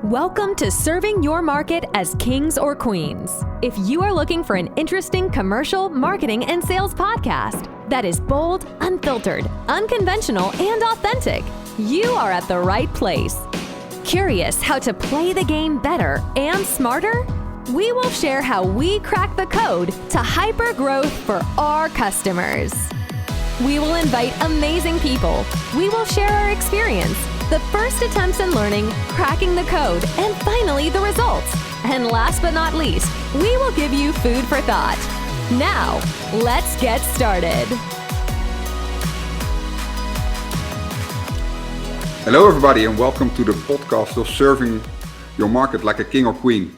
Welcome to Serving Your Market as Kings or Queens. If you are looking for an interesting commercial, marketing, and sales podcast that is bold, unfiltered, unconventional, and authentic, you are at the right place. Curious how to play the game better and smarter? We will share how we crack the code to hyper growth for our customers. We will invite amazing people. We will share our experience, the first attempts in learning, cracking the code, and finally the results. And last but not least, we will give you food for thought. Now, let's get started. Hello everybody and welcome to the podcast of Serving Your Market like a King or Queen.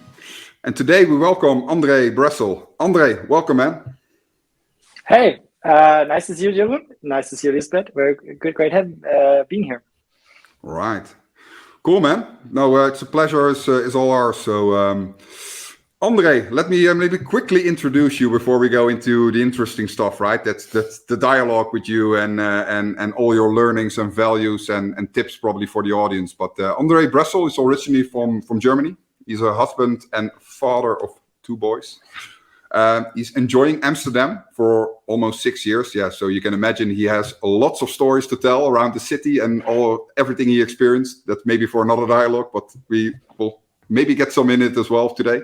And today we welcome André Bressel. André, welcome man. Hey, nice to see you, Jeroen. Nice to see you, Lisbeth. Very good, great being here. Right. Cool, man. No, it's a pleasure. It's all ours. So, André, let me maybe quickly introduce you before we go into the interesting stuff, right? That's the dialogue with you and all your learnings and values and tips probably for the audience. But André Bressel is originally from Germany. He's a husband and father of 2 boys. He's enjoying Amsterdam for almost 6 years. Yeah, so you can imagine he has lots of stories to tell around the city and everything he experienced. That's maybe for another dialogue, but we will maybe get some in it as well today.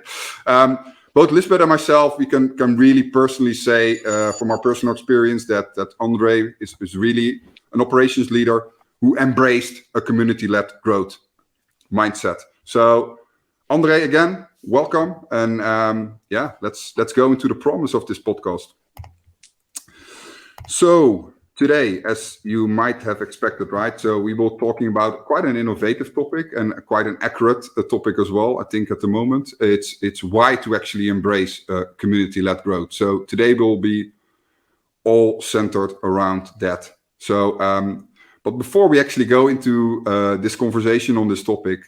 Both Lisbeth and myself, we can really personally say from our personal experience that André is really an operations leader who embraced a community-led growth mindset. So André, again, welcome. And let's go into the promise of this podcast. So today, as you might have expected, right? So we will talking about quite an innovative topic and quite an accurate topic as well. I think at the moment it's why to actually embrace community-led growth. So today will be all centered around that. So, but before we actually go into this conversation on this topic,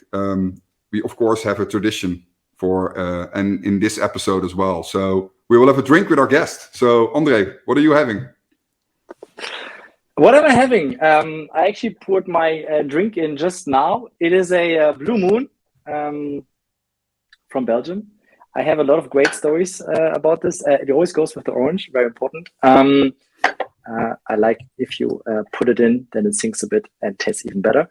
we of course have a tradition for and in this episode as well. So we will have a drink with our guest. So André, what are you having? What am I having? I actually poured my drink in just now. It is a Blue Moon from Belgium. I have a lot of great stories about this. It always goes with the orange, very important. I like if you put it in, then it sinks a bit and tastes even better.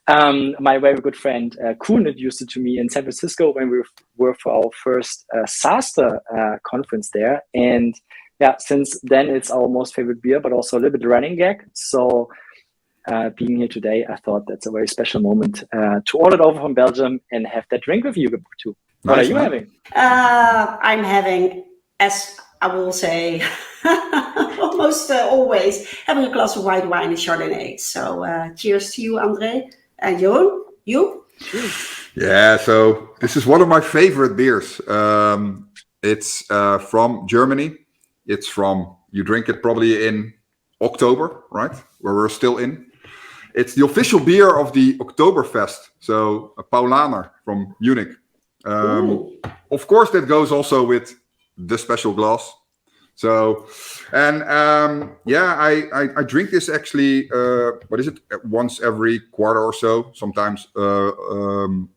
My very good friend Koen introduced it to me in San Francisco when we were for our first SaaStr conference there. And yeah, since then it's our most favorite beer, but also a little bit running gag. So being here today, I thought that's a very special moment to order it over from Belgium and have that drink with you too. What Nice, are you man. having? I'm having, as I will say, almost always having a glass of white wine and Chardonnay. So cheers to you, André. And Jeroen, you? Yeah, so this is one of my favorite beers. It's from Germany. It's you drink it probably in October, right? Where we're still in. It's the official beer of the Oktoberfest. So a Paulaner from Munich. Of course, that goes also with the special glass. So, and I drink this actually, once every quarter or so, sometimes more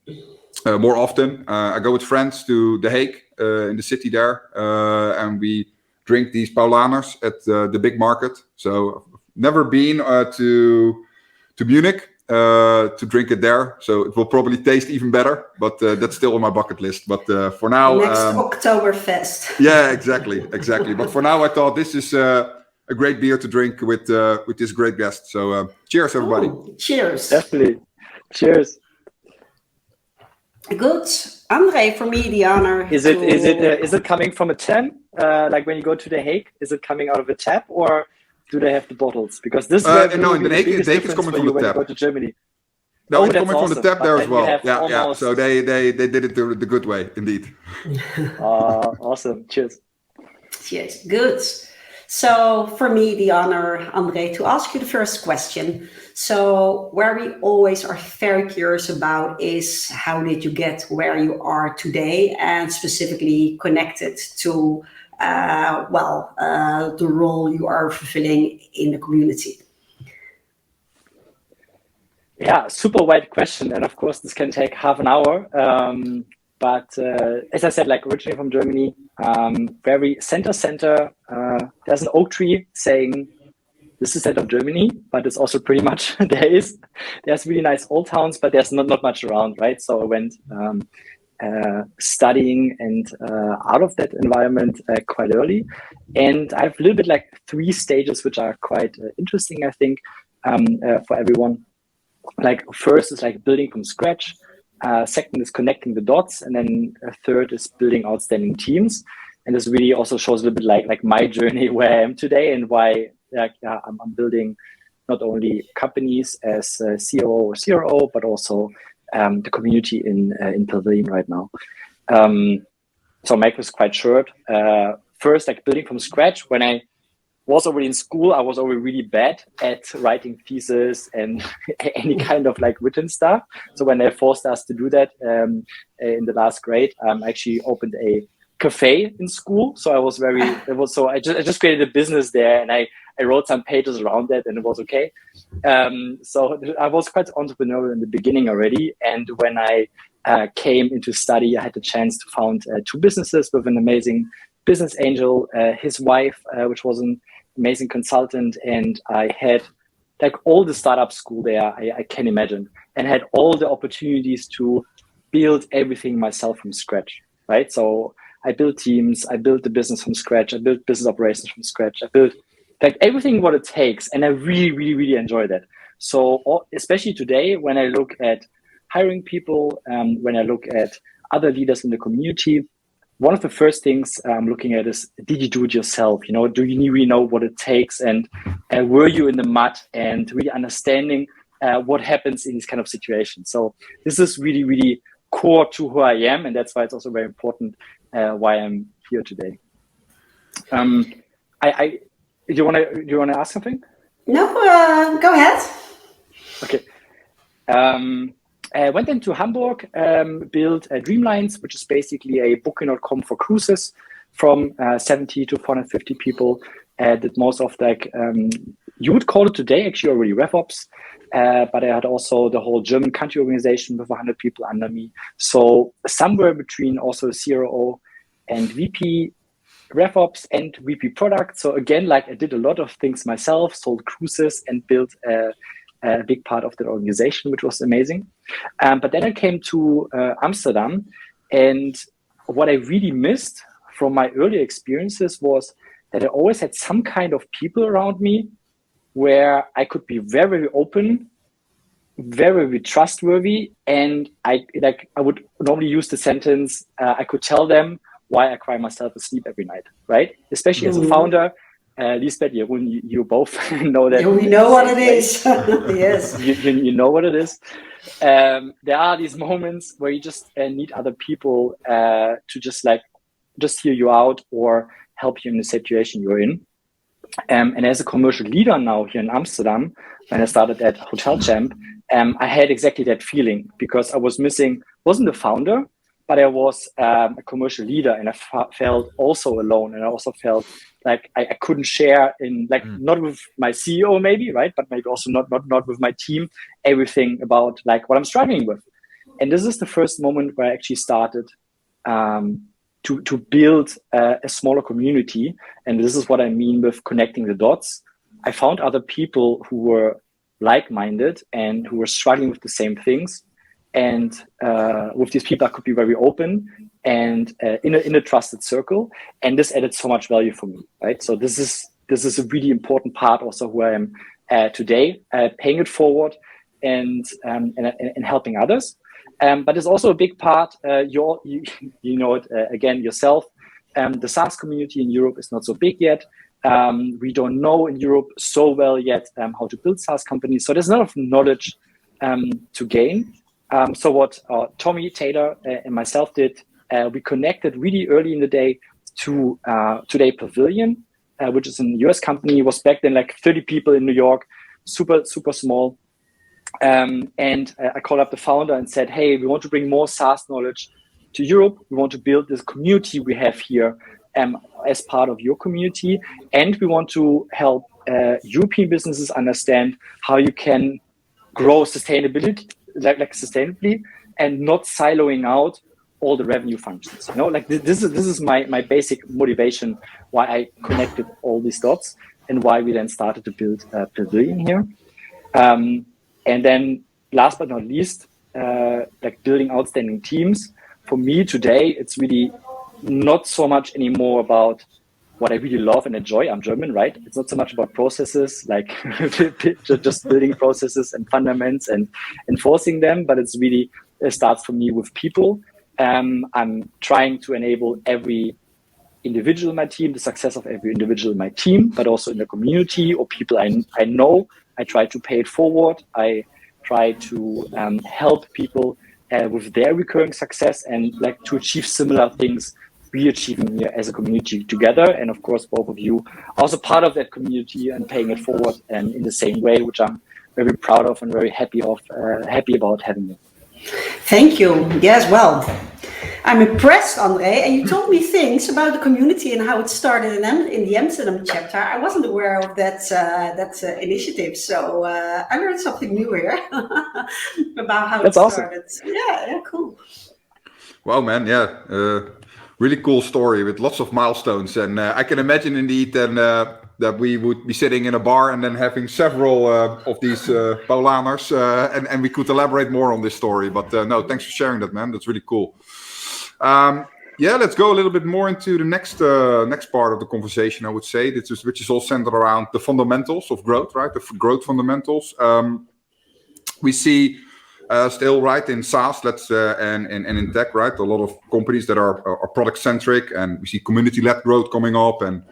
often. I go with friends to The Hague in the city there, and we drink these Paulaners at the big market. So, never been to Munich to drink it there. So it will probably taste even better, but that's still on my bucket list. But for now... Next Oktoberfest. Yeah, exactly. But for now, I thought this is a great beer to drink with this great guest. So cheers, everybody. Ooh, cheers. Definitely. Cheers. Good. André, for me, the honor. Is it coming from a tin? Like when you go to The Hague, is it coming out of a tap or do they have the bottles? Because this no, in The Hague it's coming from the tap. Go to Germany. No, it's that's coming from the tap But there as then you well. have Yeah. almost- So they did it the good way, indeed. Awesome. Cheers. Yes, good. So for me, the honor, André, to ask you the first question. So where we always are very curious about is how did you get where you are today and specifically connected to the role you are fulfilling in the community? Yeah, super wide question, and of course this can take half an hour. But as I said, like originally from Germany, very center. There's an oak tree saying this is center of Germany, but it's also pretty much there's really nice old towns, but there's not much around, right? So I went studying and out of that environment quite early, and I have a little bit like 3 stages which are quite interesting, I think, for everyone. Like first is like building from scratch. Second is connecting the dots, and then third is building outstanding teams. And this really also shows a little bit like my journey where I am today and why I'm building not only companies as COO or CRO, but also the community in Pavilion right now. So make this quite short. First, like building from scratch. When I was already in school, I was already really bad at writing thesis and any kind of like written stuff. So when they forced us to do that in the last grade, I actually opened a cafe in school. So I just created a business there, and I wrote some pages around that, and it was okay. So I was quite entrepreneurial in the beginning already. And when I came into study, I had the chance to found 2 businesses with an amazing business angel, his wife, which was an amazing consultant, and I had like all the startup school there I can imagine, and had all the opportunities to build everything myself from scratch, right? So I built teams, I built the business from scratch, I built business operations from scratch, I built like everything what it takes, and I really enjoy that. So especially today, when I look at hiring people, when I look at other leaders in the community, one of the first things I'm looking at is, did you do it yourself? You know, do you really know what it takes? And were you in the mud and really understanding what happens in these kind of situations? So this is really core to who I am. And that's why it's also very important why I'm here today. Do you want to ask something? No, go ahead. Okay. I went into Hamburg, built Dreamlines, which is basically a booking.com for cruises, from 70 to 450 people. Did most of you would call it today actually already RevOps, but I had also the whole German country organization with 100 people under me. So somewhere between also CRO and VP RevOps and VP product. So again, like I did a lot of things myself, sold cruises and built a big part of the organization, which was amazing. But then I came to Amsterdam, and what I really missed from my early experiences was that I always had some kind of people around me where I could be very open, very trustworthy, and I would normally use the sentence, I could tell them why I cry myself asleep every night, right? Especially as a founder. Lisbeth, you both know that. We know what it is. Yes. You know what it is. There are these moments where you just need other people to just hear you out or help you in the situation you're in. And as a commercial leader now here in Amsterdam, when I started at Hotel Champ, I had exactly that feeling, because I was missing, wasn't the founder, but I was a commercial leader, and I felt also alone, and I also felt like I couldn't share not with my CEO maybe, right? But maybe also not with my team, everything about like what I'm struggling with. And this is the first moment where I actually started to build a smaller community. And this is what I mean with connecting the dots. I found other people who were like-minded and who were struggling with the same things. And with these people, I could be very open and in a trusted circle. And this added so much value for me, right? So this is a really important part also where I am today, paying it forward and helping others. But it's also a big part, you know it again yourself. The SaaS community in Europe is not so big yet. We don't know in Europe so well yet how to build SaaS companies. So there's a lot of knowledge to gain. So what Tommy, Taylor, and myself did, we connected really early in the day to Today Pavilion, which is a US company. It was back then like 30 people in New York, super small. And I called up the founder and said, hey, we want to bring more SaaS knowledge to Europe. We want to build this community we have here as part of your community. And we want to help European businesses understand how you can grow sustainability, like sustainably, and not siloing out all the revenue functions. You know, like this is my basic motivation why I connected all these dots and why we then started to build Pavilion here. And then last but not least, like building outstanding teams. For me today, it's really not so much anymore about what I really love and enjoy. I'm German, right? It's not so much about processes, like just building processes and fundamentals and enforcing them, but it's really, it starts for me with people. I'm trying to enable every individual in my team, the success of every individual in my team, but also in the community or people I know. I try to pay it forward. I try to help people with their recurring success and like to achieve similar things we achieving here as a community together. And of course, both of you are also part of that community and paying it forward and in the same way, which I'm very proud of and very happy about having you. Thank you. Yes, well, I'm impressed, André, and you told me things about the community and how it started in the Amsterdam chapter. I wasn't aware of that initiative, so I learned something new here about how it started. Awesome. Yeah, cool. Wow, man, yeah. Really cool story with lots of milestones, and I can imagine indeed then that we would be sitting in a bar and then having several of these Polaners, and we could elaborate more on this story. But no, thanks for sharing that, man. That's really cool. Yeah, let's go a little bit more into the next part of the conversation. I would say which is all centered around the fundamentals of growth, right? The growth fundamentals. We see. Still, right, in SaaS, and in tech, right, a lot of companies that are product-centric, and we see community-led growth coming up, and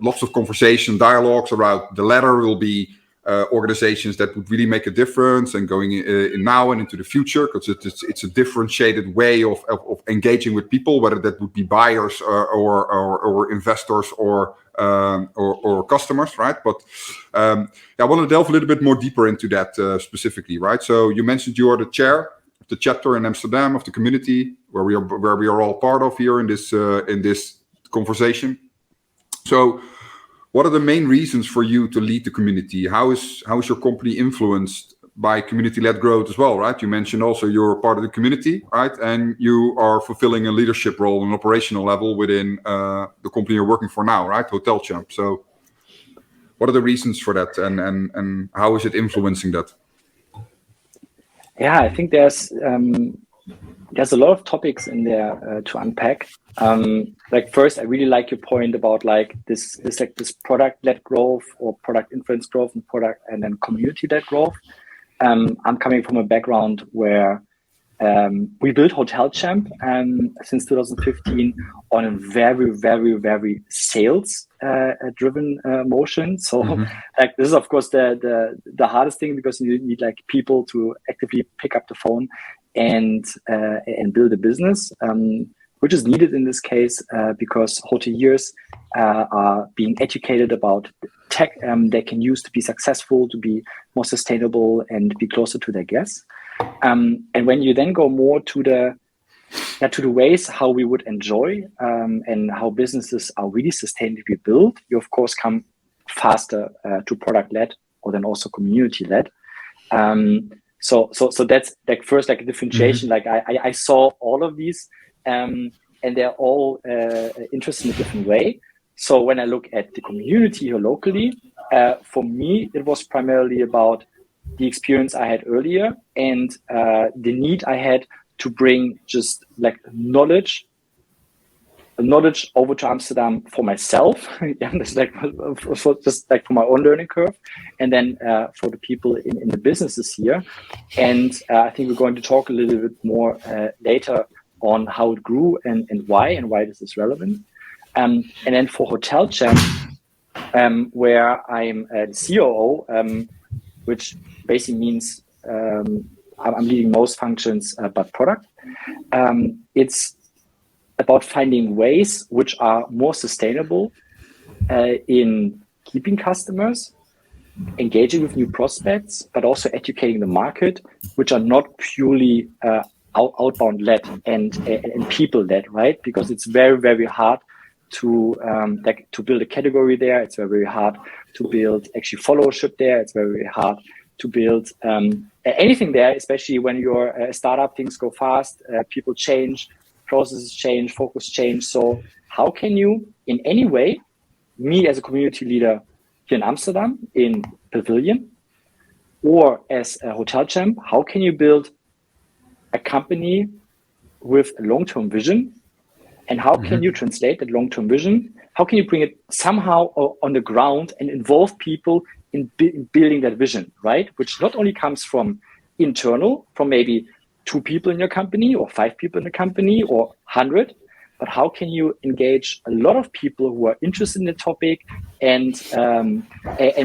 lots of conversation, dialogues around the latter will be organizations that would really make a difference and going in now and into the future, because it's a differentiated way of engaging with people, whether that would be buyers or investors or customers, right? But I want to delve a little bit more deeper into that specifically, right? So you mentioned you are the chair of the chapter in Amsterdam of the community where we are all part of here in this conversation. So, what are the main reasons for you to lead the community? How is your company influenced by community-led growth as well, right? You mentioned also you're part of the community, right? And you are fulfilling a leadership role on an operational level within the company you're working for now, right? Hotel Champ. So what are the reasons for that, and how is it influencing that? Yeah, I think there's a lot of topics in there to unpack. Like first, I really like your point about like this product-led growth or product influence growth and then community-led growth. I'm coming from a background where we built Hotel Champ since 2015 on a very, very, very sales driven motion. So like this is of course the hardest thing, because you need like people to actively pick up the phone and build a business, which is needed in this case because hoteliers are being educated about tech they can use to be successful, to be more sustainable, and be closer to their guests. And when you then go more to the ways how we would enjoy and how businesses are really sustainably built, you of course come faster to product-led or then also community-led. So that's like first like a differentiation. Like I saw all of these and they're all interested in a different way. So when I look at the community here locally, for me, it was primarily about the experience I had earlier and the need I had to bring just like knowledge over to Amsterdam for myself, just like for my own learning curve, and then for the people in the businesses here. And I think we're going to talk a little bit more later on how it grew and why this is relevant. And then for Hotel Champ, where I'm the COO, which basically means I'm leading most functions but product. It's about finding ways which are more sustainable in keeping customers, engaging with new prospects, but also educating the market, which are not purely outbound led and people led, right? Because it's very, very hard to build a category there. It's very, very hard to build actually followership there. It's very, very hard to build anything there, especially when you're a startup, things go fast, people change, processes change, focus change. So how can you in any way, me as a community leader here in Amsterdam, in Pavilion, or as a hotel champ, how can you build a company with a long-term vision? And how can you translate that long-term vision? How can you bring it somehow on the ground and involve people in building that vision, right? Which not only comes from internal, from maybe 2 people in your company or 5 people in the company or 100, but how can you engage a lot of people who are interested in the topic and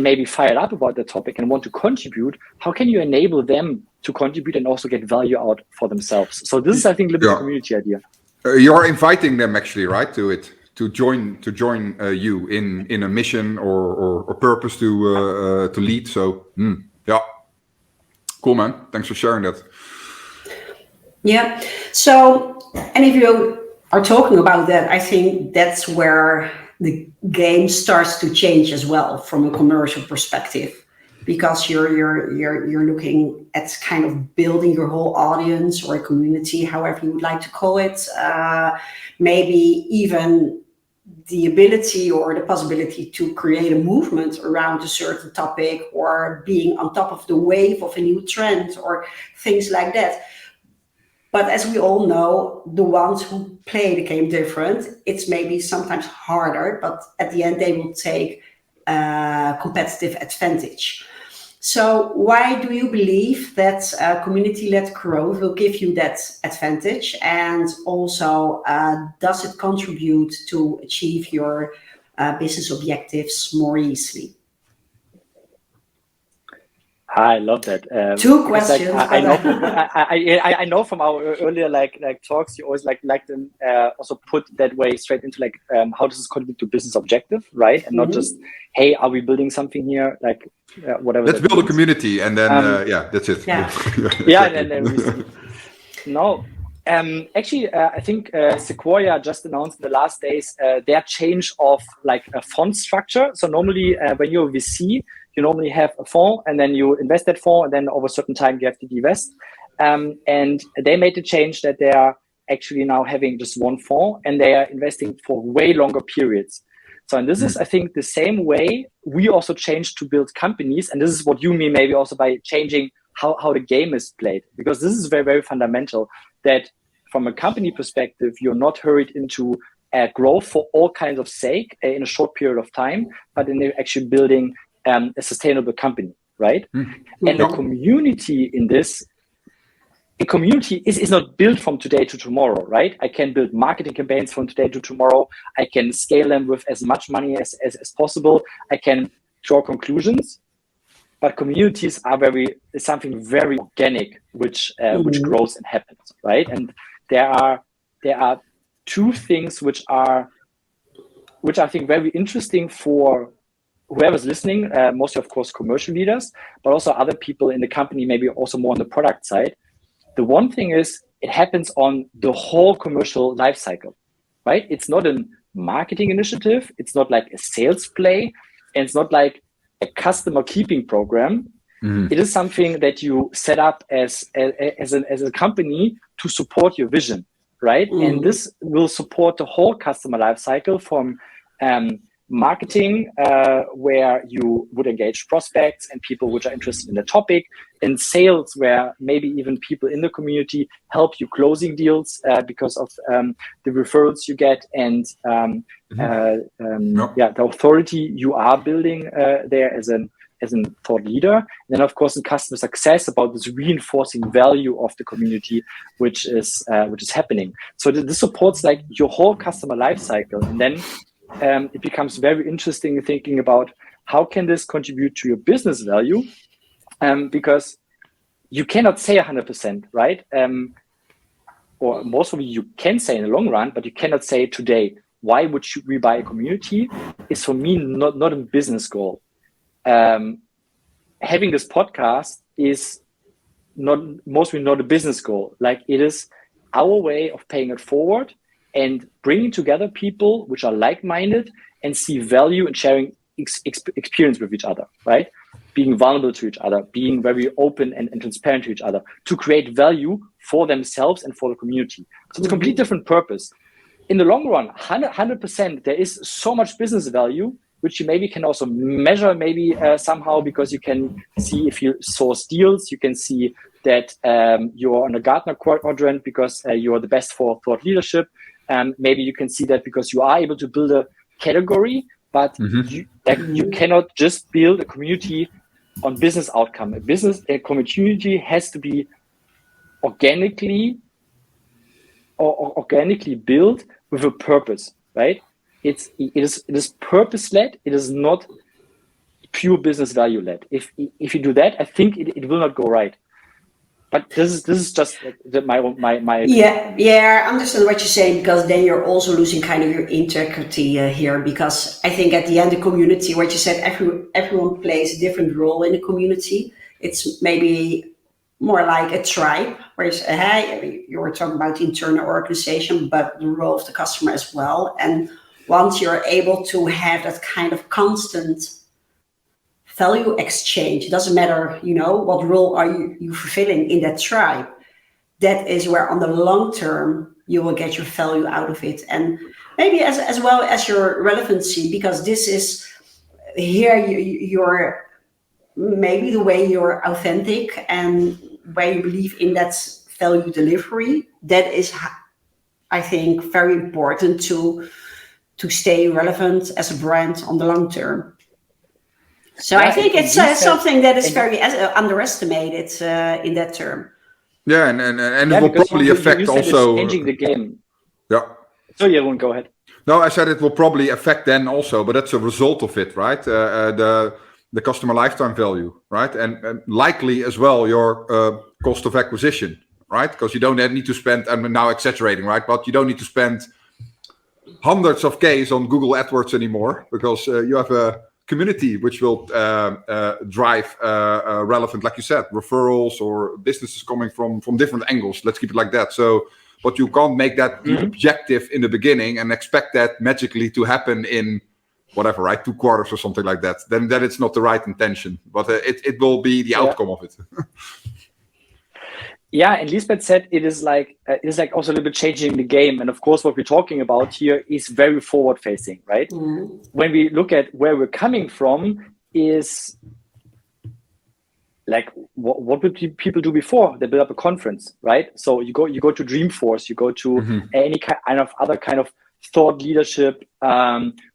maybe fired up about the topic and want to contribute? How can you enable them to contribute and also get value out for themselves? So this is, I think, a little bit of a community idea. You're inviting them actually, right, to join you in a mission or purpose to lead. So yeah, cool, man. Thanks for sharing that. Yeah. So, and if you are talking about that, I think that's where the game starts to change as well from a commercial perspective, because you're looking at kind of building your whole audience or a community, however you would like to call it. Maybe even the ability or the possibility to create a movement around a certain topic, or being on top of the wave of a new trend or things like that. But as we all know, the ones who play the game different, it's maybe sometimes harder, but at the end they will take competitive advantage. So why do you believe that community-led growth will give you that advantage? And also, does it contribute to achieve your business objectives more easily? I love that. 2 questions. I know from our earlier like talks, you always like them also put that way straight into like how does this contribute to business objective, right? And not just, hey, are we building something here? Like whatever. Let's build a community, and then that's it. Yeah. Exactly. Yeah, and then we see. No. Actually, I think Sequoia just announced in the last days their change of like a fund structure. So normally when you're a VC, you normally have a fund, and then you invest that fund, and then over a certain time you have to divest. And they made the change that they are actually now having just one fund, and they are investing for way longer periods. So, and this is, I think, the same way we also changed to build companies. And this is what you mean maybe also by changing how the game is played, because this is very, very fundamental that from a company perspective, you're not hurried into growth for all kinds of sake in a short period of time, but then they're actually building a sustainable company, right? And the community in this, a community is not built from today to tomorrow, right? I can build marketing campaigns from today to tomorrow. I can scale them with as much money as possible. I can draw conclusions, but communities are something very organic, which grows and happens, right? And there are 2 things which I think very interesting for whoever's listening, mostly, of course, commercial leaders, but also other people in the company, maybe also more on the product side. The one thing is it happens on the whole commercial life cycle, right? It's not a marketing initiative. It's not like a sales play. And it's not like a customer keeping program. It is something that you set up as a company to support your vision, right? And this will support the whole customer life cycle from marketing, where you would engage prospects and people which are interested in the topic, and sales, where maybe even people in the community help you closing deals because of the referrals you get, and the authority you are building there as a thought leader. And then, of course, in customer success, about this reinforcing value of the community, which is happening. So this supports like your whole customer life cycle, and then it becomes very interesting thinking about how can this contribute to your business value, because you cannot say 100%, right? Or most of you can say in the long run, but you cannot say today, why should we buy a community? Is for me not a business goal. Having this podcast is mostly not a business goal. Like, it is our way of paying it forward and bringing together people which are like-minded and see value in sharing experience with each other, right? being vulnerable to each other, being very open and transparent to each other, to create value for themselves and for the community. So it's a completely different purpose. In the long run, 100%, there is so much business value, which you maybe can also measure somehow, because you can see if you source deals, you can see that you're on a Gartner quadrant because you're the best for thought leadership. Maybe you can see that because you are able to build a category, but you cannot just build a community on business outcome. A community has to be organically built with a purpose, right? It is purpose led. It is not pure business value led. If you do that, I think it will not go right. But this is just my I understand what you're saying, because then you're also losing kind of your integrity here, because I think at the end the community, what you said, everyone plays a different role in the community. It's maybe more like a tribe, where you were talking about the internal organization, but the role of the customer as well. And once you're able to have that kind of constant value exchange, it doesn't matter, what role are you fulfilling in that tribe. That is where on the long term, you will get your value out of it. And maybe as well as your relevancy, because this is here, you're maybe the way you're authentic and where you believe in that value delivery. That is, I think, very important to stay relevant as a brand on the long term. So I think it's something that is very underestimated in that term. Yeah, and it will probably affect also changing the game. Yeah. So Jeroen, go ahead. No, I said it will probably affect then also, but that's a result of it, right? The customer lifetime value, right? And likely as well your cost of acquisition, right? Because you don't need to spend, I'm now exaggerating, right? But you don't need to spend hundreds of Ks on Google AdWords anymore, because you have a community which will drive relevant, like you said, referrals or businesses coming from different angles. Let's keep it like that. So, but you can't make that the objective in the beginning and expect that magically to happen in whatever, right, 2 quarters or something like that. Then it's not the right intention, but it will be the outcome of it. Yeah, and Lisbeth said it is like also a little bit changing the game. And of course, what we're talking about here is very forward facing, right? Mm-hmm. When we look at where we're coming from, is like what would people do before? They build up a conference, right? So you go to Dreamforce, you go to any kind of other kind of thought leadership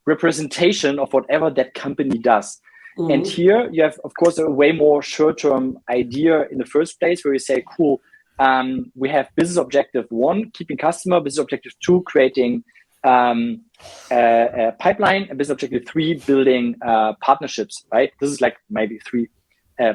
representation of whatever that company does. Mm-hmm. And here you have, of course, a way more short-term idea in the first place, where you say, cool, we have business objective 1, keeping customer, business objective 2, creating a pipeline, and business objective 3, building partnerships, right? This is like maybe 3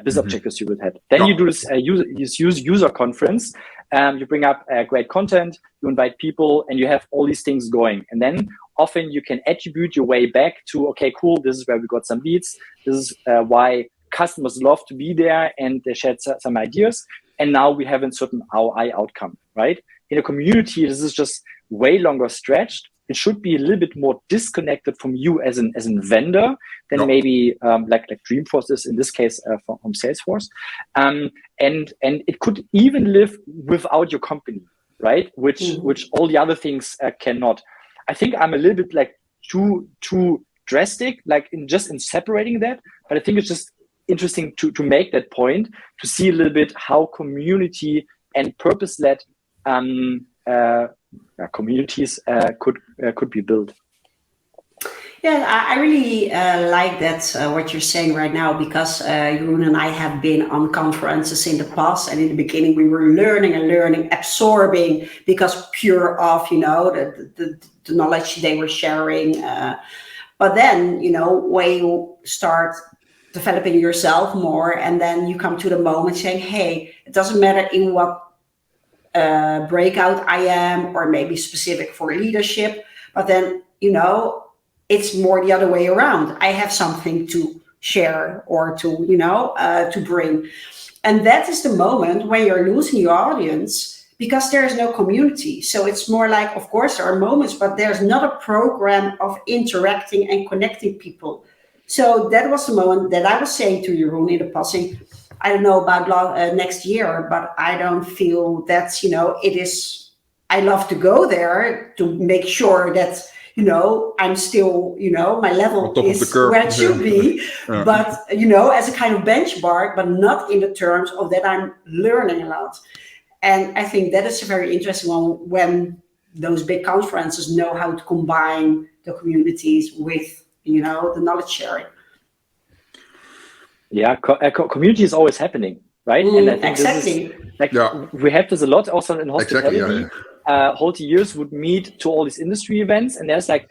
business objectives you would have. Then you do this user conference, you bring up great content, you invite people, and you have all these things going. And then often you can attribute your way back to, okay, cool, this is where we got some leads. This is why customers love to be there, and they shared some ideas. And now we have a certain ROI outcome, right? In a community, this is just way longer stretched. It should be a little bit more disconnected from you as a vendor than maybe like Dreamforce is in this case from Salesforce. And it could even live without your company, right? Which all the other things cannot. I think I'm a little bit like too drastic, like in separating that. But I think it's just interesting to make that point, to see a little bit how community and purpose-led communities could be built. Yeah, I really like that, what you're saying right now, because Jeroen and I have been on conferences in the past, and in the beginning we were learning, absorbing, because pure of, the knowledge they were sharing. But then, when you start developing yourself more, and then you come to the moment saying, hey, it doesn't matter in what breakout I am, or maybe specific for leadership, but then, it's more the other way around. I have something to share or to, to bring. And that is the moment when you're losing your audience, because there is no community. So it's more like, of course, there are moments, but there's not a program of interacting and connecting people. So that was the moment that I was saying to Jeroen in the passing, I don't know about next year, but I don't feel that's, it is, I love to go there to make sure that, I'm still, my level is where it should be, but, as a kind of benchmark, but not in the terms of that I'm learning a lot. And I think that is a very interesting one when those big conferences know how to combine the communities with, the knowledge sharing. Yeah, community is always happening, right? And I think exactly. This is we have this a lot also in hospitality. Exactly, hoteliers would meet to all these industry events, and there's like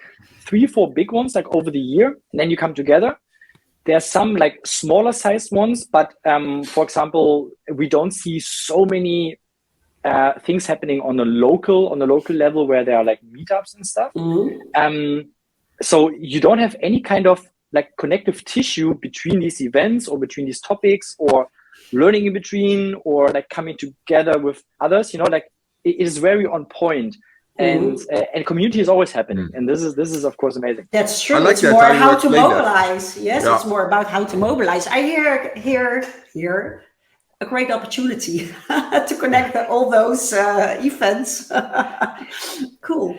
3-4 big ones like over the year, and then you come together. There's some like smaller sized ones, but for example, we don't see so many things happening on the local level where there are like meetups and stuff. So you don't have any kind of like connective tissue between these events or between these topics or learning in between or like coming together with others, like it is very on point. And community is always happening, and this is of course amazing. That's true. I like it's that, more how to mobilize. That. Yes, it's more about how to mobilize. I hear a great opportunity to connect all those events. Cool.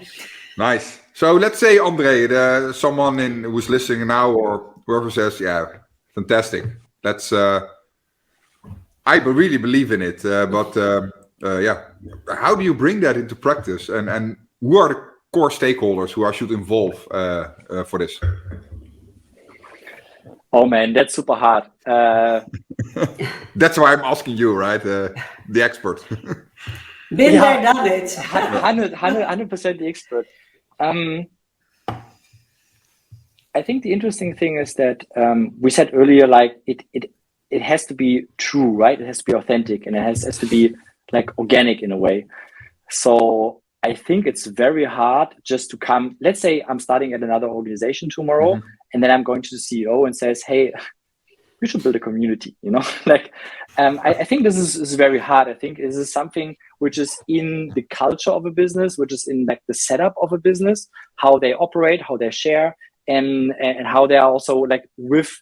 Nice. So let's say, André, someone who's listening now or whoever says, yeah, fantastic. That's I really believe in it, but how do you bring that into practice? And who are the core stakeholders who I should involve for this? Oh man, that's super hard. That's why I'm asking you, right? The expert. Been there, done it. 100% the expert. I think the interesting thing is that we said earlier, like it has to be true, right? It has to be authentic, and it has to be like organic in a way. So I think it's very hard just to come. Let's say I'm starting at another organization tomorrow, and then I'm going to the CEO and says, "Hey, we should build a community." I think this is very hard. I think this is something which is in the culture of a business, which is in like the setup of a business, how they operate, how they share, and how they are also like with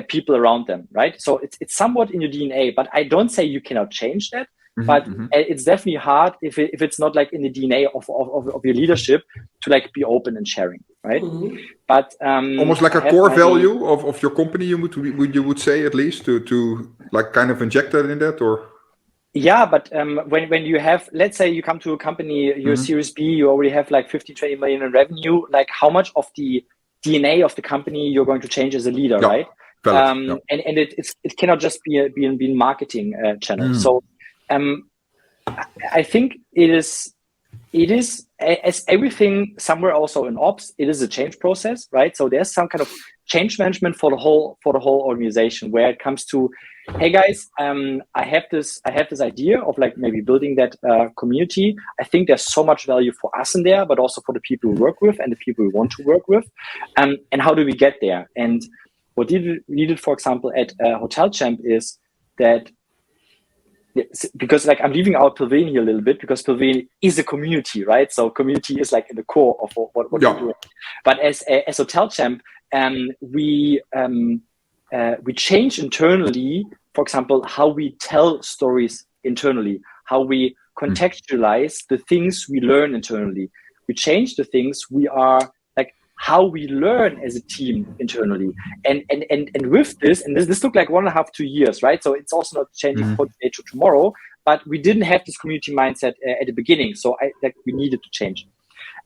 people around them, right? So it's somewhat in your DNA, but I don't say you cannot change that. But it's definitely hard if it's not like in the DNA of your leadership to like be open and sharing, right? But almost like a core value of your company, you would say, at least to like kind of inject that in that, or yeah. But when you have, let's say you come to a company, you're Series B, you already have like 15-20 million in revenue. Like how much of the DNA of the company you're going to change as a leader, right? And it cannot just be a marketing channel. So I think it is as everything somewhere also in ops, it is a change process, right? So there's some kind of change management for the whole organization where it comes to, hey guys, I have this idea of like maybe building that community. I think there's so much value for us in there, but also for the people we work with and the people we want to work with. And how do we get there? And what we did, for example, at Hotel Champ is that, because like I'm leaving out Pilven here a little bit because Pilven is a community, right? So community is like in the core of what we're doing. But as Hotel Champ, we change internally, for example, how we tell stories internally, how we contextualize the things we learn internally. We change the things we are like how we learn as a team internally. And with this, and this took like 1.5-2 years, right? So it's also not changing from today to tomorrow, but we didn't have this community mindset at the beginning. So we needed to change.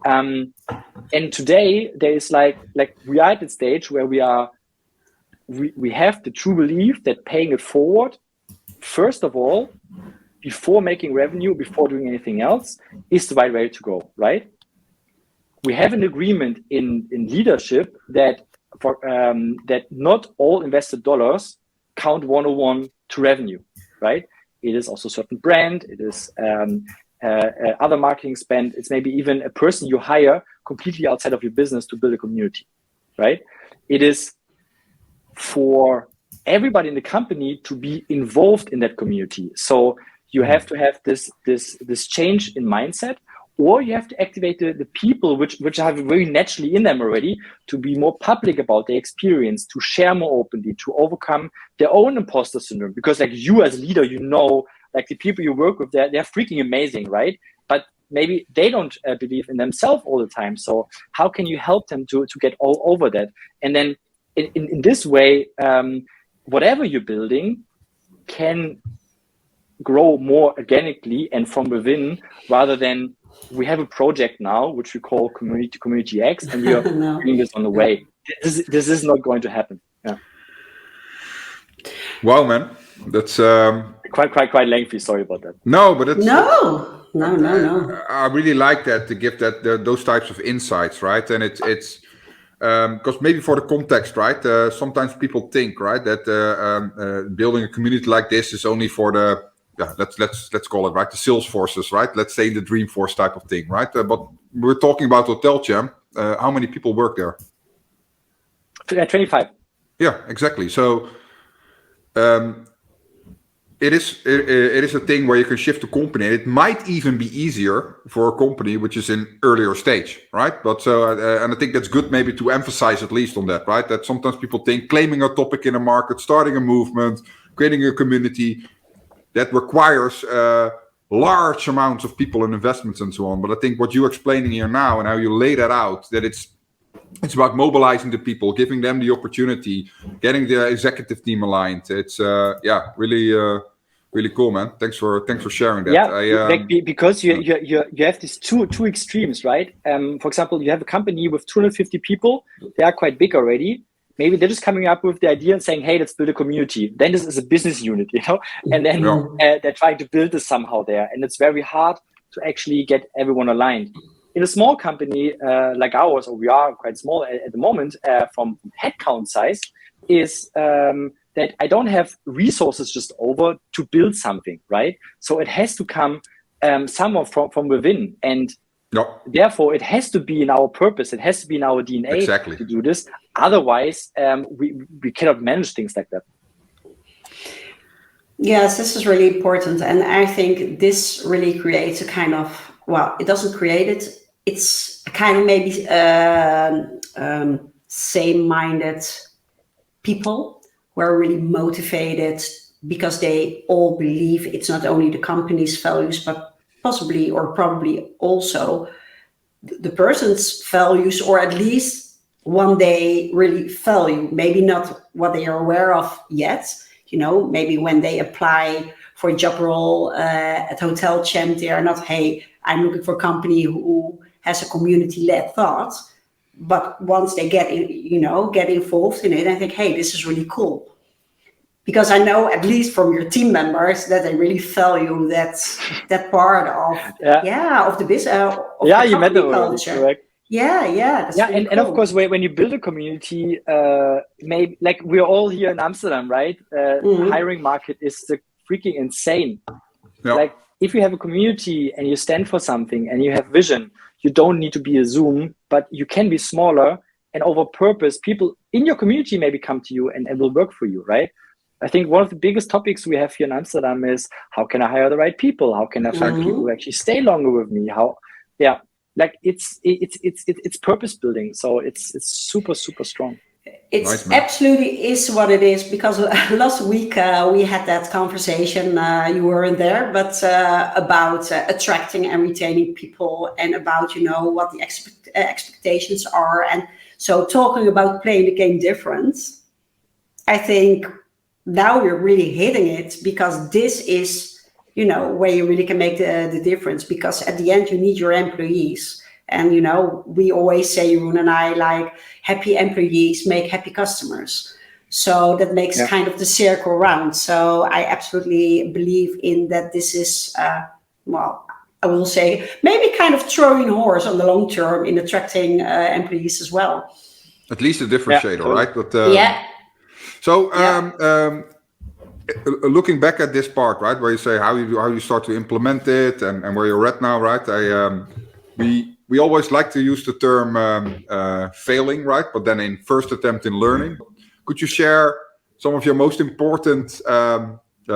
And today there is like we are at the stage where we have the true belief that paying it forward, first of all, before making revenue, before doing anything else, is the right way to go, right? We have an agreement in leadership that not all invested dollars count 101 to revenue, right? It is also a certain brand. It is other marketing spend. It's maybe even a person you hire completely outside of your business to build a community, right? It is for everybody in the company to be involved in that community. So you have to have this change in mindset or you have to activate the people which have very naturally in them already to be more public about their experience, to share more openly, to overcome their own imposter syndrome. Because like you as a leader, like the people you work with, they're freaking amazing, right? But maybe they don't believe in themselves all the time. So how can you help them to get all over that? And then in this way, whatever you're building can grow more organically and from within, rather than we have a project now which we call Community X, and we are doing this on the way. This is not going to happen. Yeah. Wow, man, that's quite lengthy. Sorry about that. No, but it's No. I really like that, to give those types of insights, right? And it's because maybe for the context, right? Sometimes people think, right, that building a community like this is only for the let's call it, right, the sales forces, right? Let's say the Dreamforce type of thing, right? But we're talking about Hotel Champ. How many people work there? 25. Yeah, exactly. So it is a thing where you can shift the company. It might even be easier for a company which is in earlier stage, right? But and I think that's good maybe to emphasize at least on that, right? That sometimes people think claiming a topic in a market, starting a movement, creating a community, that requires large amounts of people and investments and so on. But I think what you're explaining here now and how you lay that out, that it's about mobilizing the people, giving them the opportunity, getting the executive team aligned. It's really cool, man. Thanks for sharing that. Yeah, because you have these two extremes, right? For example, you have a company with 250 people. They are quite big already. Maybe they're just coming up with the idea and saying, hey, let's build a community. Then this is a business unit, and then they're trying to build this somehow there. And it's very hard to actually get everyone aligned. In a small company like ours, or we are quite small at the moment, from headcount size, is that I don't have resources just over to build something, right? So it has to come somewhere from within. And therefore, it has to be in our purpose. It has to be in our DNA to do this. Otherwise, we cannot manage things like that. Yes, this is really important. And I think this really creates a kind of, well, it doesn't create it. It's a kind of maybe same-minded people who are really motivated because they all believe it's not only the company's values, but possibly or probably also the person's values, or at least one day really value, maybe not what they are aware of yet. Maybe when they apply for a job role at Hotel Champ, they are not, hey, I'm looking for a company who has a community-led thought. But once they get involved in it, I think, hey, this is really cool. Because I know, at least from your team members, that they really value that part of of the business. You met them culture. Correct. That's really cool. And of course, when you build a community, maybe like we're all here in Amsterdam, right? The hiring market is freaking insane. Yeah. Like if you have a community and you stand for something and you have vision, you don't need to be a Zoom, but you can be smaller, and over purpose, people in your community maybe come to you and will work for you, right? I think one of the biggest topics we have here in Amsterdam is how can I hire the right people? How can I find people who actually stay longer with me? It's purpose building. So it's super, super strong. It absolutely is what it is, because last week we had that conversation, you weren't there, but about attracting and retaining people, and about, what the expectations are. And so talking about playing the game different, I think now we're really hitting it, because this is, where you really can make the difference, because at the end you need your employees. And, we always say, Jeroen and I, like, happy employees make happy customers. So that makes kind of the circle round. So I absolutely believe in that. This is, I will say, maybe kind of Trojan horse on the long term in attracting employees as well. At least a differentiator, right? But, So looking back at this part, right, where you say how you start to implement it and where you're at now, right? We always like to use the term failing, right? But then in first attempt in learning. Could you share some of your most important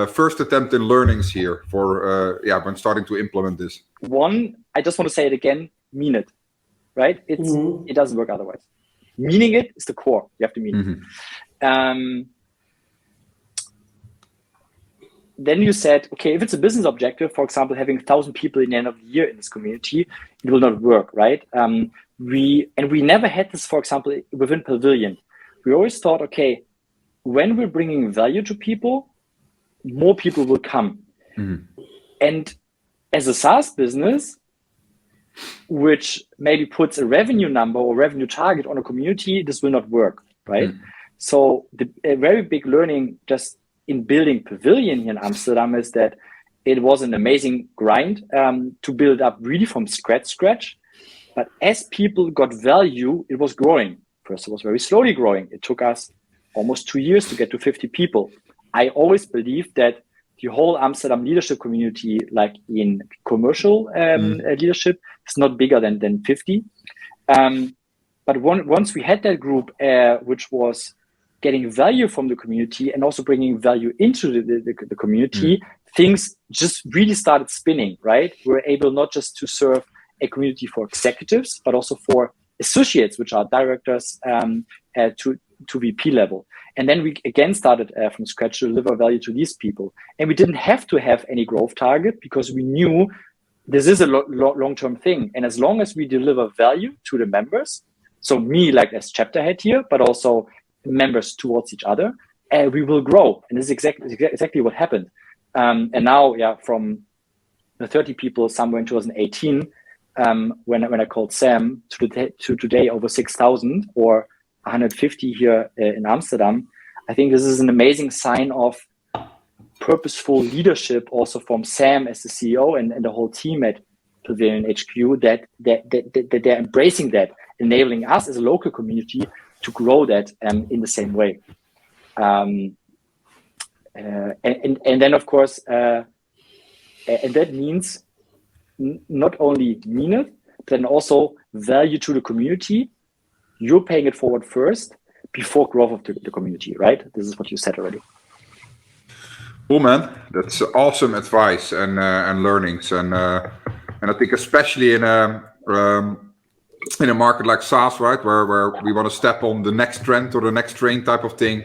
first attempt in learnings here for when starting to implement this? One, I just want to say it again, mean it, right? It doesn't work otherwise. Meaning it is the core. You have to mean it. Then you said, okay, if it's a business objective, for example, having 1,000 people in the end of the year in this community, it will not work, right? We never had this, for example, within Pavilion. We always thought, okay, when we're bringing value to people, more people will come. And as a SaaS business, which maybe puts a revenue number or revenue target on a community, this will not work, right? So a very big learning just in building Pavilion here in Amsterdam is that it was an amazing grind to build up really from scratch. But as people got value, it was growing. First, it was very slowly growing. It took us almost 2 years to get to 50 people. I always believed that the whole Amsterdam leadership community, like in commercial leadership, is not bigger than 50. But once we had that group, which was getting value from the community and also bringing value into the community, things just really started spinning, right? We were able not just to serve a community for executives, but also for associates, which are directors to VP level. And then we again started from scratch to deliver value to these people. And we didn't have to have any growth target because we knew this is a long-term thing. And as long as we deliver value to the members, so me like as chapter head here, but also members towards each other, we will grow. And this is exactly what happened. And now, from the 30 people somewhere in 2018, when I called Sam to today over 6,000 or 150 here in Amsterdam, I think this is an amazing sign of purposeful leadership also from Sam as the CEO and the whole team at Pavilion HQ that they're embracing that, enabling us as a local community to grow that in the same way. And then, of course, and that means not only mean it, but then also value to the community. You're paying it forward first before growth of the community, right? This is what you said already. Cool, man. That's awesome advice and learnings, and I think especially in a market like SaaS, right, where we want to step on the next trend or the next train type of thing.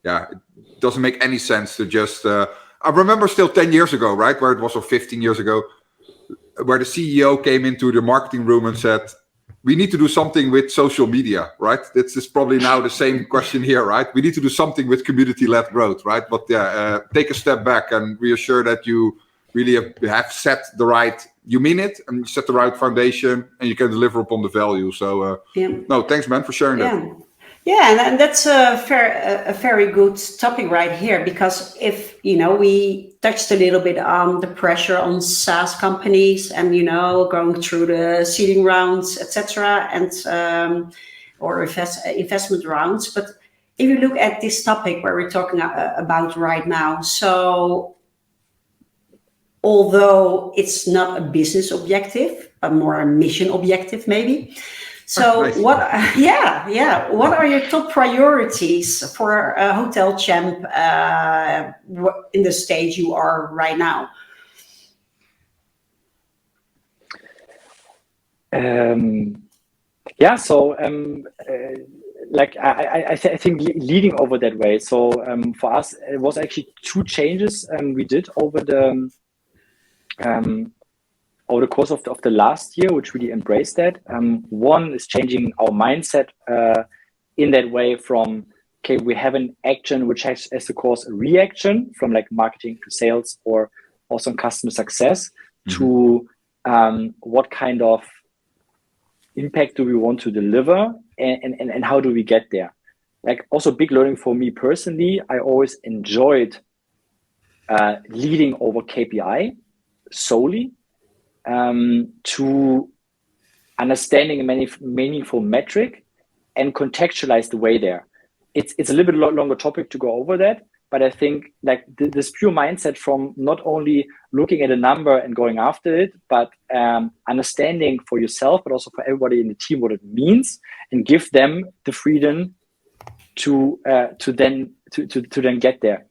Yeah, it doesn't make any sense to just. I remember still 10 years ago, right, where it was, or 15 years ago, where the CEO came into the marketing room and said, we need to do something with social media, right? This is probably now the same question here, right? We need to do something with community-led growth, right? But take a step back and reassure that you really have set the right, you mean it, and you set the right foundation, and you can deliver upon the value. So, no, thanks, man, for sharing that. Yeah, and that's a very good topic right here, because if, we touched a little bit on the pressure on SaaS companies and, going through the seeding rounds, etc., and or investment rounds. But if you look at this topic where we're talking about right now, so although it's not a business objective, but more a mission objective, maybe. So nice. What are your top priorities for Hotel Champ in the stage you are right now? I think leading over that way. So for us, it was actually 2 changes we did over the course of the last year, which really embraced that. One is changing our mindset in that way from, okay, we have an action which has as the course a reaction from like marketing to sales or also customer success to what kind of impact do we want to deliver and how do we get there? Like also big learning for me personally, I always enjoyed leading over KPI solely. To understanding a meaningful metric and contextualize the way there. It's a little bit longer topic to go over that, but I think like this pure mindset from not only looking at a number and going after it, but understanding for yourself, but also for everybody in the team what it means, and give them the freedom to then get there,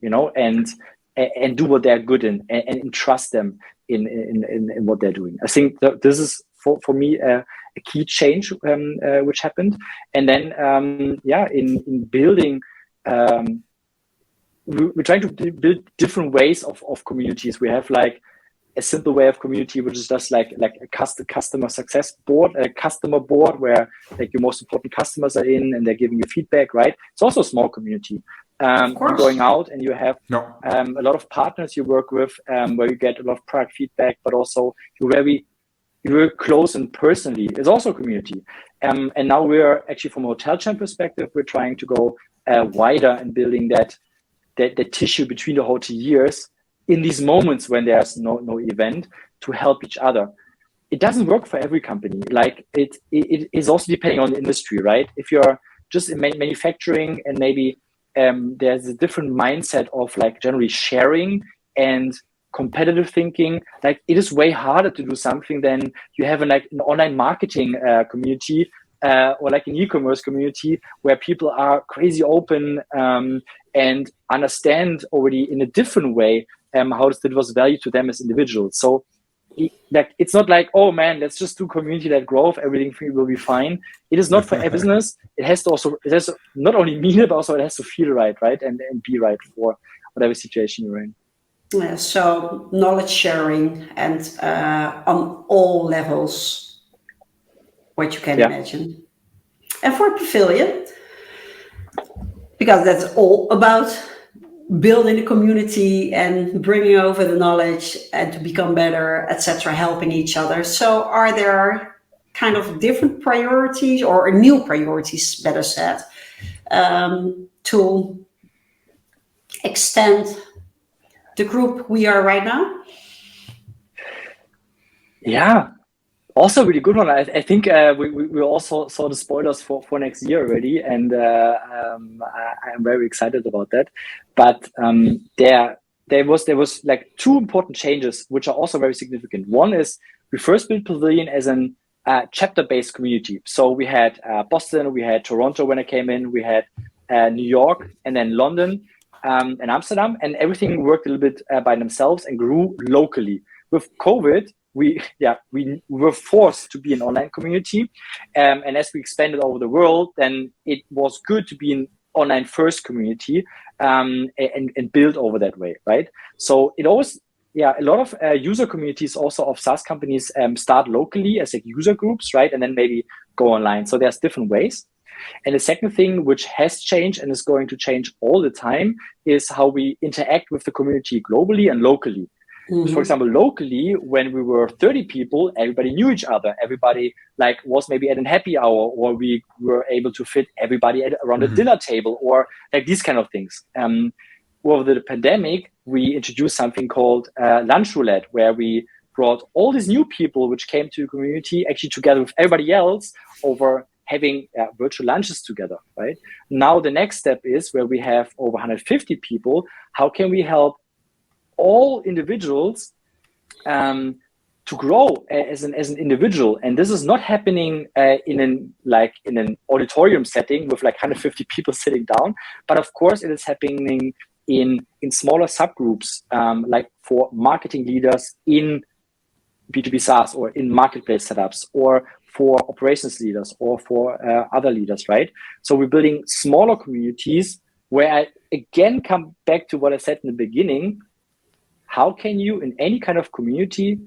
and do what they're good in, and trust them in what they're doing. I think this is for me a key change which happened. And then in building, we're trying to build different ways of communities. We have like a simple way of community, which is just like a customer success board, a customer board where like your most important customers are in and they're giving you feedback, right? It's also a small community. You're going out and you have a lot of partners you work with, where you get a lot of product feedback, but also you're very close and personally. It's also a community. And now we're actually, from a hotel chain perspective, we're trying to go wider and building that tissue between the hoteliers in these moments when there's no event, to help each other. It doesn't work for every company. Like it is also depending on the industry, right? If you're just in manufacturing and maybe there's a different mindset of like generally sharing and competitive thinking, like it is way harder to do something than you have an online marketing community or like an e-commerce community where people are crazy open and understand already in a different way how this delivers value to them as individuals. So it's not like, oh man, let's just do community-led growth, everything will be fine. It is not for a business. It has to not only mean it, but also it has to feel right, and be right for whatever situation you're in. Yeah, so knowledge sharing and on all levels, what you can imagine. And for Pavilion, because that's all about building a community and bringing over the knowledge and to become better, etc., helping each other. So are there kind of different priorities or new priorities, better said, to extend the group we are right now? Yeah, also really good one. I think we also saw the spoilers for next year already, and I'm very excited about that. But there was like two important changes which are also very significant. One is we first built Pavilion as an chapter-based community. So we had Boston, we had Toronto when I came in, we had New York, and then London and Amsterdam, and everything worked a little bit by themselves and grew locally. With COVID, we were forced to be an online community, and as we expanded over the world, then it was good to be an online first community and build over that way, right? So it always, a lot of user communities also of SaaS companies start locally as like user groups, right, and then maybe go online. So there's different ways. And the second thing which has changed and is going to change all the time is how we interact with the community globally and locally. Mm-hmm. For example, locally, when we were 30 people, everybody knew each other. Everybody was maybe at a happy hour, or we were able to fit everybody around a dinner table, or like these kind of things. Over the pandemic, we introduced something called Lunch Roulette, where we brought all these new people which came to the community actually together with everybody else over having virtual lunches together, right? Now the next step is where we have over 150 people. How can we help all individuals to grow as an individual? And this is not happening in an auditorium setting with like 150 people sitting down, but of course it is happening in smaller subgroups, like for marketing leaders in B2B SaaS or in marketplace setups, or for operations leaders or for other leaders, right? So we're building smaller communities where I again come back to what I said in the beginning. How can you, in any kind of community,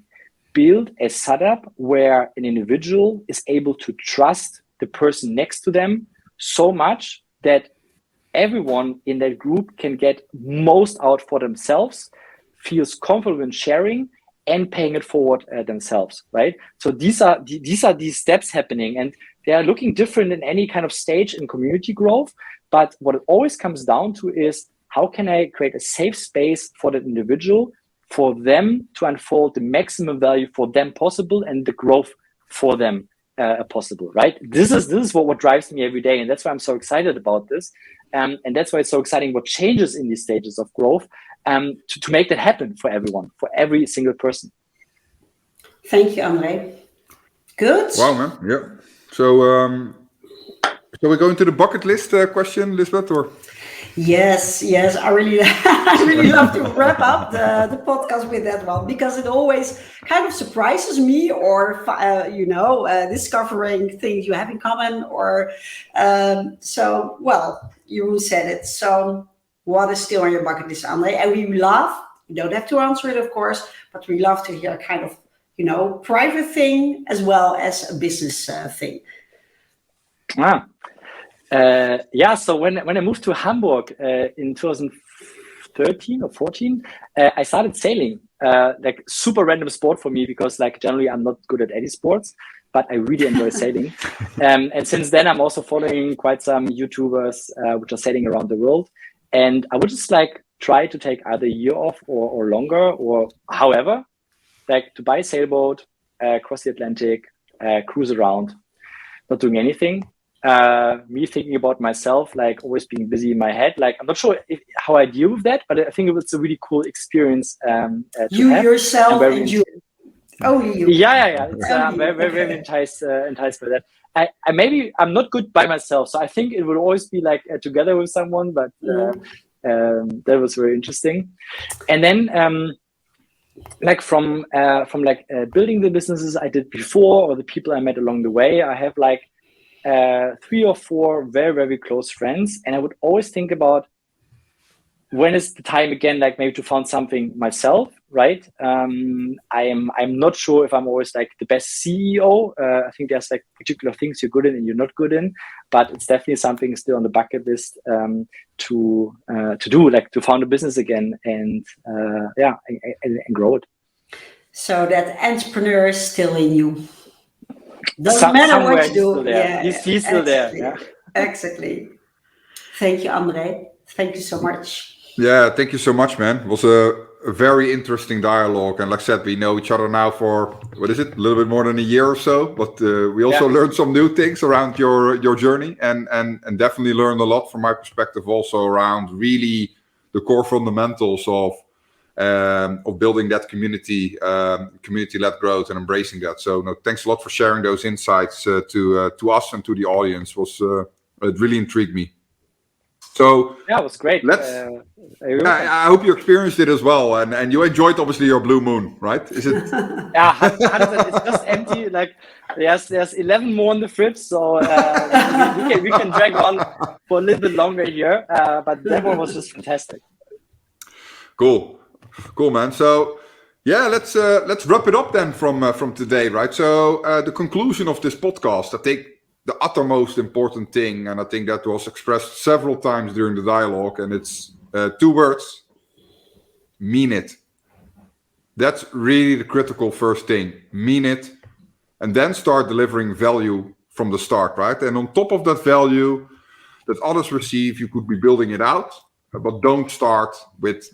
build a setup where an individual is able to trust the person next to them so much that everyone in that group can get most out for themselves, feels comfortable in sharing and paying it forward themselves, right? So these are these steps happening, and they are looking different in any kind of stage in community growth. But what it always comes down to is, how can I create a safe space for that individual, for them to unfold the maximum value for them possible and the growth for them possible, right? This is what drives me every day, and that's why I'm so excited about this. And that's why it's so exciting what changes in these stages of growth to make that happen for everyone, for every single person. Thank you, André. Good. Wow, man. Yeah. So, shall we go into the bucket list question, Lisbeth, or? Yes, I really, I really love to wrap up the podcast with that one, because it always kind of surprises me, or discovering things you have in common, or so. Well, you said it. So, what is still on your bucket list, André? And we love. You don't have to answer it, of course, but we love to hear kind of private thing as well as a business thing. So when I moved to Hamburg in 2013 or 14, I started sailing, like super random sport for me, because like generally I'm not good at any sports, but I really enjoy sailing. And since then I'm also following quite some YouTubers which are sailing around the world. And I would just like try to take either a year off or longer, or however, like to buy a sailboat, cross the Atlantic, cruise around, not doing anything. Me thinking about myself, like always being busy in my head. Like I'm not sure how I deal with that, but I think it's a really cool experience. You have. Yourself and you, only you. Yeah. It's, I'm very enticed by that. I'm not good by myself, so I think it would always be like together with someone. But that was very interesting. And then like from building the businesses I did before, or the people I met along the way, I have like 3 or 4 very, very close friends. And I would always think about when is the time again, like maybe to found something myself, right? I'm not sure if I'm always like the best CEO. I think there's like particular things you're good in and you're not good in, but it's definitely something still on the bucket list to do, like to found a business again and grow it. So that entrepreneur is still in you. Doesn't matter what you do. Yeah, he's still there. Yeah. Exactly. Thank you, André. Thank you so much. Yeah, thank you so much, man. It was a very interesting dialogue. And like I said, we know each other now for, a little bit more than a year or so. But we also learned some new things around your journey, and definitely learned a lot from my perspective also around really the core fundamentals of building that community-led growth and embracing that. So thanks a lot for sharing those insights to us and to the audience. It really intrigued me. So yeah, it was great. I hope you experienced it as well, and you enjoyed obviously your blue moon, right? Is it? Yeah, it's just empty. Like there's 11 more on the fridge, so we can drag on for a little bit longer here. But that one was just fantastic. Cool, man. So yeah, let's wrap it up then from today, right? So the conclusion of this podcast, I think the uttermost important thing, and I think that was expressed several times during the dialogue, and it's 2 words: mean it. That's really the critical first thing. Mean it, and then start delivering value from the start, right? And on top of that value that others receive, you could be building it out, but don't start with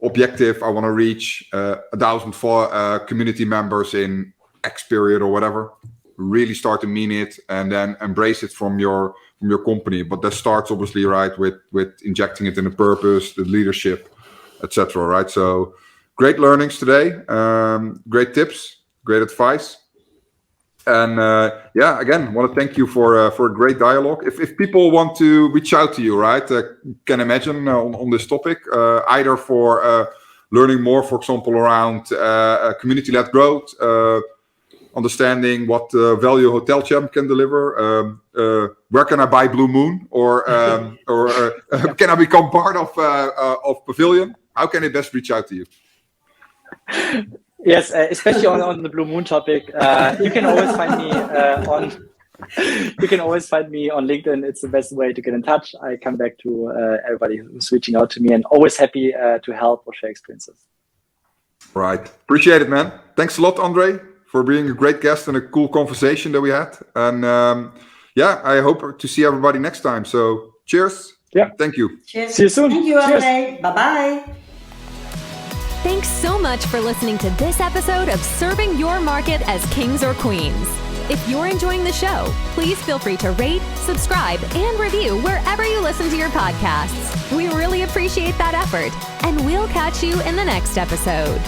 objective, I want to reach 1,000 community members in X period or whatever. Really start to mean it, and then embrace it from your company. But that starts obviously, right, with injecting it in a purpose, the leadership, etc. Right. So great learnings today, great tips, great advice, and again, want to thank you for a great dialogue. If people want to reach out to you, right, can imagine on this topic, either for learning more, for example, around community-led growth. Understanding what value Hotel Champ can deliver. Where can I buy Blue Moon, or can I become part of Pavilion? How can I best reach out to you? Yes, especially on the Blue Moon topic. You can always find me on LinkedIn. It's the best way to get in touch. I come back to everybody who's reaching out to me, and always happy to help or share experiences. Right, appreciate it, man. Thanks a lot, André, for being a great guest and a cool conversation that we had. And I hope to see everybody next time. So cheers. Yeah. Thank you. Cheers. See you soon. Thank you, André. Bye-bye. Thanks so much for listening to this episode of Serving Your Market as Kings or Queens. If you're enjoying the show, please feel free to rate, subscribe, and review wherever you listen to your podcasts. We really appreciate that effort, and we'll catch you in the next episode.